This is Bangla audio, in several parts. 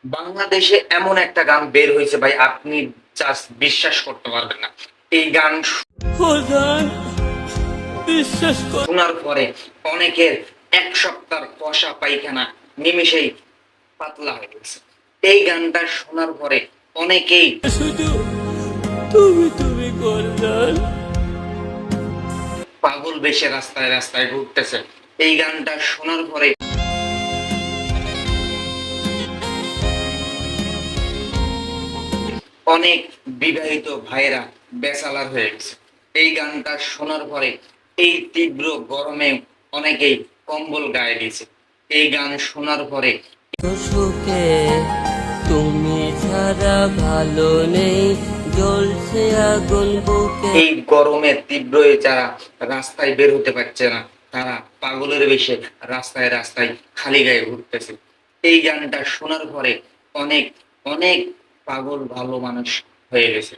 বাংলাদেশে এমন একটা গান বের হয়েছে ভাই, আপনি জাস্ট বিশ্বাস করতে পারবেন না। এই গান বিশ্বাস কর। শোনার পরে অনেকের এক সপ্তাহ কষা পায়খানা নিমেষেই পাতলা হয়ে গেছে। এই গানটা শোনার পরে অনেকেই শুধু তুমি তুমি করলাম। পাগল বেশে রাস্তায় রাস্তায় ঘুরতেছে। এই গানটা শোনার পরে অনেক বিবাহিত ভাইয়েরা বেচালার হয়ে গেছে। এই গানটা শোনার পরে এই তীব্র গরমে অনেকেই কম্বল গায়ে দিয়েছে। এই গান শোনার পরে সুখে তুমি ছাড়া ভালো নেই, জ্বলছে আগুন বুকে। এই গরমে তীব্র যারা রাস্তায় বের হতে পারছে না, তারা পাগলের বেশে রাস্তায় রাস্তায় খালি গায়ে ঘুরতেছে। এই গানটা শোনার পরে অনেক অনেক পাগল ভালো মানুষ হয়ে গেছে।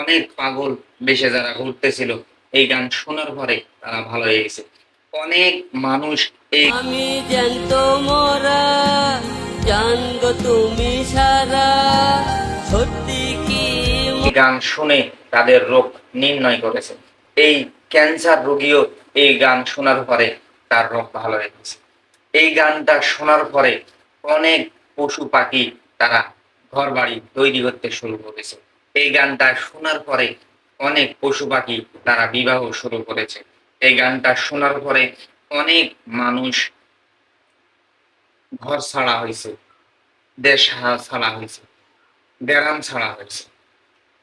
অনেক পাগল বেশে যারা ঘুরতেছিল, এই গান শোনার পরে তারা ভালো হয়ে গেছে। অনেক মানুষ এই আমি জ্যান্ত মরা, জানগো তুমি সারা, সত্যি কি গান শুনে তাদের রোগ নির্ণয় করেছে। এই ক্যান্সার রোগীও এই গান শোনার পরে তার রোগ ভালো হয়ে গেছে। এই গানটা শোনার পরে অনেক পশু পাখি তারা ঘর বাড়ি তৈরি করতে শুরু করেছে। এই গানটা শোনার পরে অনেক পশু পাখি তারা বিবাহ শুরু করেছে। এই গানটা শোনার পরে অনেক মানুষ ঘর ছাড়া হয়েছে, দেশ ছাড়া হয়েছে, গ্রাম ছাড়া হয়েছে।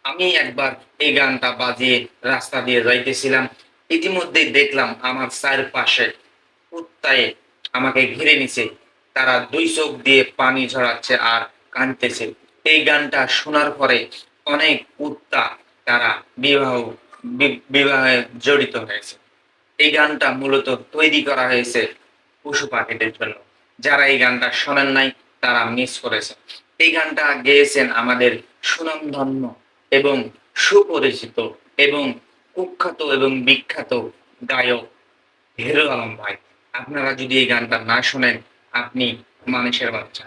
আমি একবার এই গানটা বাজিয়ে রাস্তা দিয়ে যাইতেছিলাম, ইতিমধ্যেই দেখলাম আমার চারপাশে কুত্তায় আমাকে ঘিরে নিছে। তারা দুই চোখ দিয়ে পানি ঝরাচ্ছে আর কাঁদতেছে। এই গানটা শোনার পরে অনেক কুত্তা তারা বিবাহে জড়িত হয়েছে। এই গানটা মূলত তৈরি করা হয়েছে পশু পাখিদের জন্য। যারা এই গানটা শোনেন নাই তারা মিস করেছে। এই গানটা গেয়েছেন আমাদের সুনামধন্য এবং সুপরিচিত এবং কুখ্যাত এবং বিখ্যাত গায়ক হিরো আলম ভাই। আপনারা যদি এই গানটা না শোনেন, আপনি মানুষের বাচ্চা।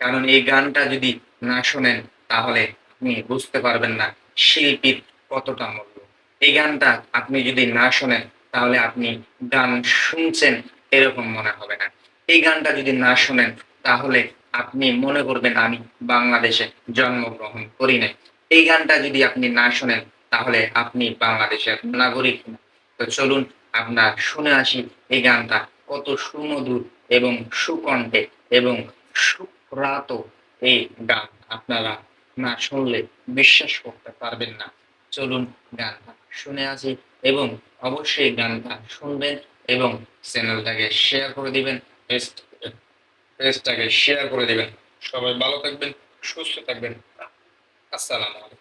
কারণ এই গানটা যদি না শোনেন, তাহলে আপনি বুঝতে পারবেন না শিল্পীর কতটা মূল্য। এই গানটা আপনি যদি না শোনেন, তাহলে আপনি গান শুনছেন এরকম মনে হবে না। এই গানটা যদি না শোনেন, তাহলে আপনি মনে করবেন আমি বাংলাদেশে জন্মগ্রহণ করি নাই। এই গানটা যদি আপনি না শোনেন, তাহলে আপনি বাংলাদেশের নাগরিক না। তো চলুন আমরা শুনে আসি এই গানটা কত সুমধুর এবং সুকণ্ঠে এবং সুপ্রাত। এই গান আপনারা না শুনলে বিশ্বাস করতে পারবেন না। চলুন গানটা শুনে আসি এবং অবশ্যই গানটা শুনবেন এবং চ্যানেলটাকে শেয়ার করে দিবেন, পেজটাকে শেয়ার করে দিবেন। সবাই ভালো থাকবেন, সুস্থ থাকবেন। আসসালামু আলাইকুম।